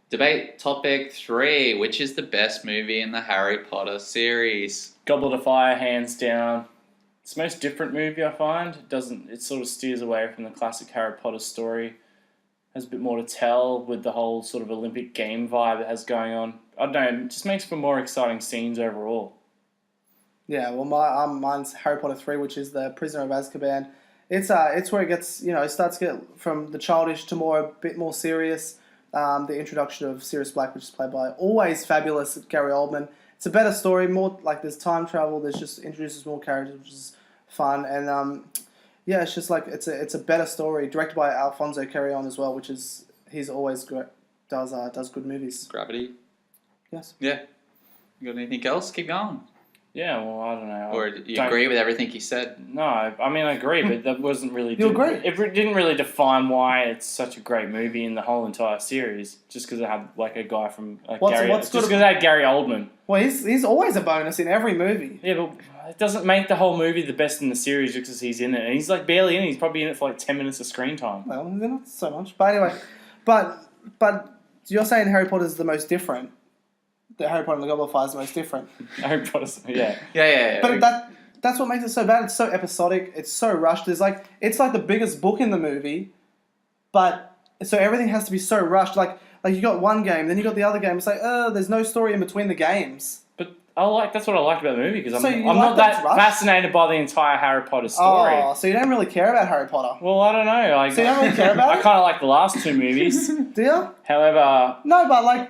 Debate topic 3. Which is the best movie in the Harry Potter series? Goblet of Fire, hands down. It's the most different movie, I find. It sort of steers away from the classic Harry Potter story. Has a bit more to tell with the whole sort of Olympic game vibe it has going on. I don't know, it just makes for more exciting scenes overall. Yeah, well, mine's Harry Potter 3, which is the Prisoner of Azkaban. It's where it gets, it starts to get from the childish to a bit more serious. The introduction of Sirius Black, which is played by always fabulous Gary Oldman. It's a better story, more like there's time travel. There's just introduces more characters, which is fun, and it's just like it's a better story, directed by Alfonso Cuarón as well, he's always great, does good movies. Gravity. Yes. Yeah. You got anything else? Keep going. Yeah, well, I don't know. Or do you agree with everything he said? No, I mean, I agree, but that wasn't really... You agree? It didn't really define why it's such a great movie in the whole entire series, just because it had, like, a guy from... just because it had Gary Oldman. Well, he's always a bonus in every movie. Yeah, but it doesn't make the whole movie the best in the series just because he's in it. And he's, like, barely in it. He's probably in it for, like, 10 minutes of screen time. Well, not so much. But anyway, but you're saying Harry Potter is the most different. The Harry Potter and the Goblet of Fire is the most different. Harry Potter's... Yeah. Yeah. But that's what makes it so bad. It's so episodic. It's so rushed. It's like the biggest book in the movie, but so everything has to be so rushed. Like you got one game, then you got the other game. It's like, there's no story in between the games. But that's what I liked about the movie, because I'm like not that fascinated by the entire Harry Potter story. Oh, so you don't really care about Harry Potter? Well, I don't know. So you don't really care about it? I kind of like the last two movies. Do you? However... No, but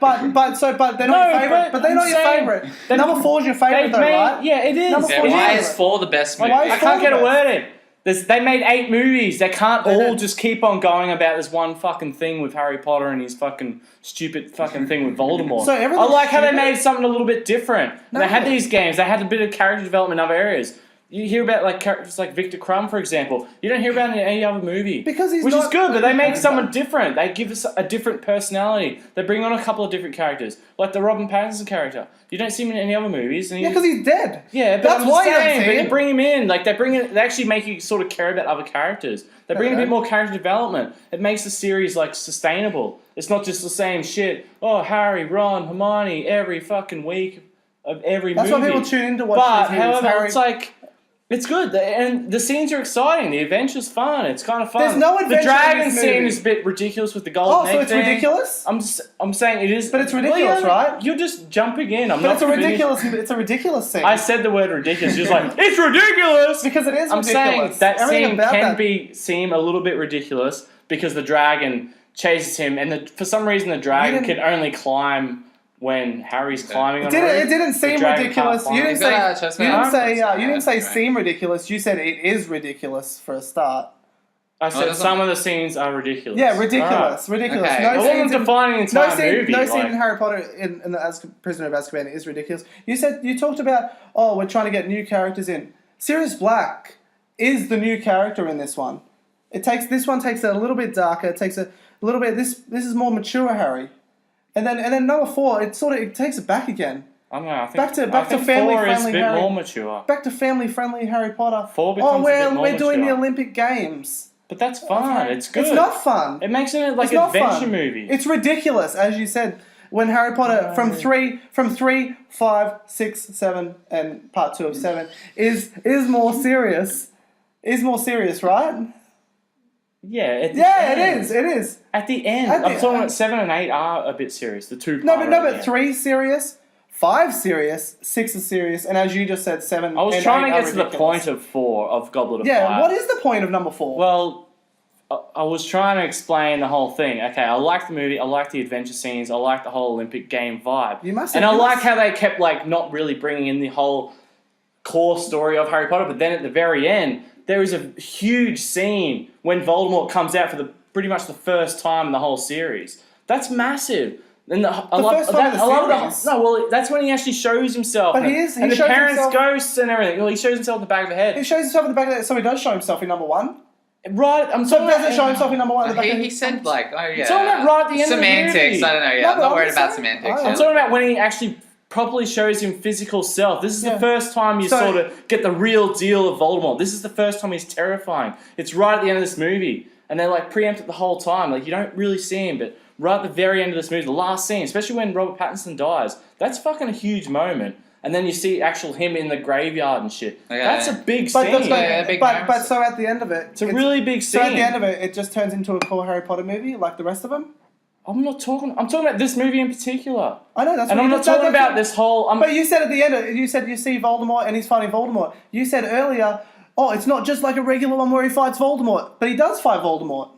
they're not your favourite. But they're not your favourite. Number 4 is your favourite though, right? Yeah, it is. Why is 4 the best movie? I can't get a word in. They made 8 movies. They can't all just keep on going about this one fucking thing with Harry Potter and his fucking stupid fucking thing with Voldemort. So I like how they made something a little bit different. No. They had these games. They had a bit of character development in other areas. You hear about like characters like Victor Crumb, for example. You don't hear about it in any other movie. Because which is good, but they make someone different. They give us a different personality. They bring on a couple of different characters, like the Robin Pattinson character. You don't see him in any other movies. And because he's dead. Yeah, but that's why you don't see him. They bring him in. Like they actually make you sort of care about other characters. They bring in a bit more character development. It makes the series like sustainable. It's not just the same shit. Oh, Harry, Ron, Hermione every fucking week of every movie. That's why people tune in to watch these movies. However, Harry... it's like... It's good, and the scenes are exciting. The adventure's fun. It's kind of fun. There's no adventure. The dragon in this scene movie. is a bit ridiculous with the golden egg. Oh, so it's ridiculous? I'm saying it is, but it's ridiculous, right? You're just jumping in. It's a ridiculous scene. I said the word ridiculous. You're just like, it's ridiculous because it is. I'm ridiculous. saying that scene can seem a little bit ridiculous because the dragon chases him, and for some reason the dragon can only climb when Harry's climbing on a roof. It didn't seem ridiculous. You didn't say seem ridiculous. You said it is ridiculous for a start. I said some of the scenes are ridiculous. Yeah, ridiculous. Right. Ridiculous. Okay. No I wasn't defining the entire movie. No scene in Harry Potter in the Prisoner of Azkaban is ridiculous. You talked about, we're trying to get new characters in. Sirius Black is the new character in this one. This one takes it a little bit darker. It takes a little bit. This is more mature Harry. And then number 4, it takes it back again. I don't know. I think back to family 4 friendly is a bit Harry. more mature. Back to family friendly Harry Potter. 4 becomes a bit more we're doing mature. the Olympic Games. But that's fun. It's good. It's not fun. It makes it like an adventure movie. It's ridiculous, as you said. When Harry Potter from 3, 5, 6, 7, and part 2 of 7 is more serious. Is more serious, right? Yeah, it is. At the end. I'm talking about 7 and 8 are a bit serious. The two. But 3 serious, 5 serious, 6 is serious, and as you just said, 7. I was trying to get to the ridiculous. point of 4 of Goblet of Fire. Yeah, what is the point of number 4? Well, I was trying to explain the whole thing. Okay, I like the movie. I like the adventure scenes. I like the whole Olympic game vibe. I like how they kept like not really bringing in the whole core story of Harry Potter, but then at the very end, there is a huge scene when Voldemort comes out for pretty much the first time in the whole series. That's massive. And that's when he actually shows himself. But and the parents' ghosts and everything. Well, he shows himself in the back of the head. He shows himself in the back of the head, so he does show himself in number 1. Right, I'm talking about... doesn't show himself in number 1. He said like, oh yeah. I'm talking about right at the end semantics, of the movie. I don't know, yeah. I'm not worried about semantics. I'm talking about when he actually properly shows him physical self. This is the first time you sort of get the real deal of Voldemort. This is the first time he's terrifying. It's right at the end of this movie. And they like preempt it the whole time. Like you don't really see him, but right at the very end of this movie, the last scene, especially when Robert Pattinson dies. That's fucking a huge moment. And then you see actual him in the graveyard and shit. Okay. That's a big But, scene. but so at the end of it, it's a really big scene. So at the end of it, it just turns into a cool Harry Potter movie like the rest of them. I'm talking about this movie in particular. I know that's. And what I'm not talking about this whole. But you said at the end, you said you see Voldemort and he's fighting Voldemort. You said earlier, oh, it's not just like a regular one where he fights Voldemort, but he does fight Voldemort.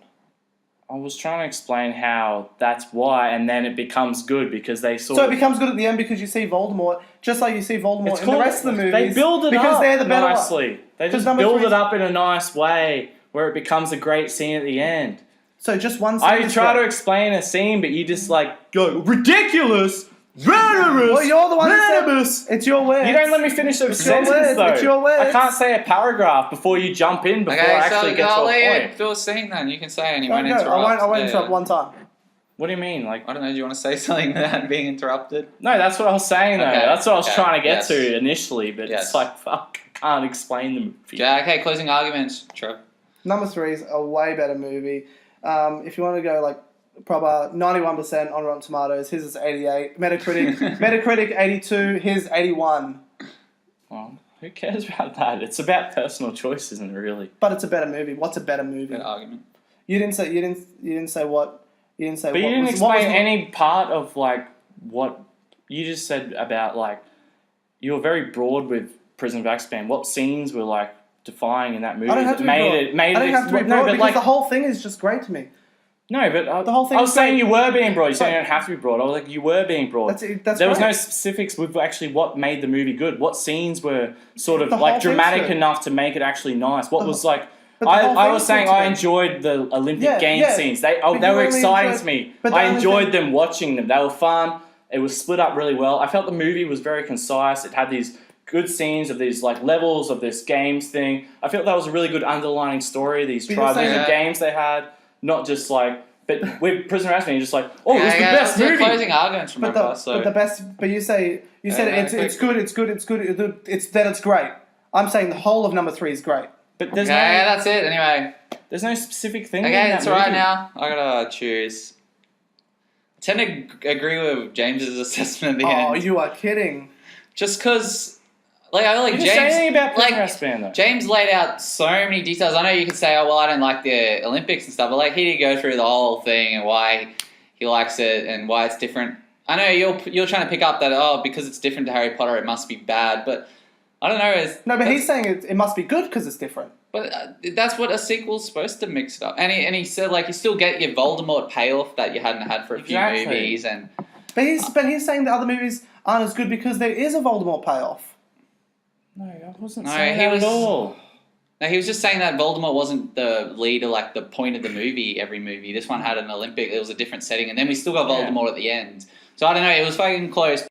I was trying to explain how that's why, and then it becomes good because they sort So of... it becomes good at the end because you see Voldemort, just like you see Voldemort in the rest of the movies. They build it because up they're the better nicely. They just build it up in a nice way where it becomes a great scene at the end. So just one scene. I try to explain a scene, but you just go, ridiculous! Venomous! Well, you're the one venomous! That said, it's your words. You don't let me finish the sentence, though. It's your words. I can't say a paragraph before you jump in before I actually get to a point. Do a scene then. You can say and you Go, won't go. interrupt. I won't interrupt one time. What do you mean? I don't know. Do you want to say something without being interrupted? No, that's what I was saying, though. Okay. That's what I was trying to get Yes. to initially, but it's like, fuck, I can't explain the movie. Okay, closing arguments, Trev. Number 3 is a way better movie. If you want to go proper 91% on Rotten Tomatoes, his is 88. Metacritic 82. His 81. Well, who cares about that? It's about personal choice, isn't it? Really. But it's a better movie. What's a better movie? Good argument. You didn't say what. You didn't say. But you didn't explain any part of what you just said about you were very broad with Prison of Azkaban. What scenes were defying in that movie? I don't have to be broad. I don't have to be broad because the whole thing is just great to me. No, but the whole thing. I was saying you were being broad. You said you don't have to be broad. I was like, you were being broad. That's there was no specifics with actually what made the movie good. What scenes were sort of dramatic enough to make it actually nice? What was I was saying I enjoyed the Olympic Games scenes. They were exciting to me. I enjoyed them watching them. They were fun. It was split up really well. I felt the movie was very concise. It had these good scenes of these levels of this games thing. I felt that was a really good underlining story. These tribes and games they had, not just But with Prisoner of Azkaban, you're just it was the best movie. Closing arguments, remember? But the best. But you said it's good. It's great. I'm saying the whole of number 3 is great. But there's that's it. Anyway, there's no specific thing. Okay, that's right now. I gotta choose. I tend to agree with James's assessment at the end. Oh, you are kidding. Just because, I like James. James. Say anything about Prisoner of Azkaban, though. James laid out so many details. I know you could say, "Oh, well, I don't like the Olympics and stuff," but he did go through the whole thing and why he likes it and why it's different. I know you're trying to pick up that because it's different to Harry Potter, it must be bad, but. I don't know. No, but he's saying it must be good because it's different. But that's what a sequel's supposed to mix it up. And he said you still get your Voldemort payoff that you hadn't had for a few movies. But he's saying the other movies aren't as good because there is a Voldemort payoff. No, I wasn't saying that at all. No, he was just saying that Voldemort wasn't the leader, the point of the movie. Every movie, this one had an Olympic. It was a different setting, and then we still got Voldemort at the end. So I don't know. It was fucking close.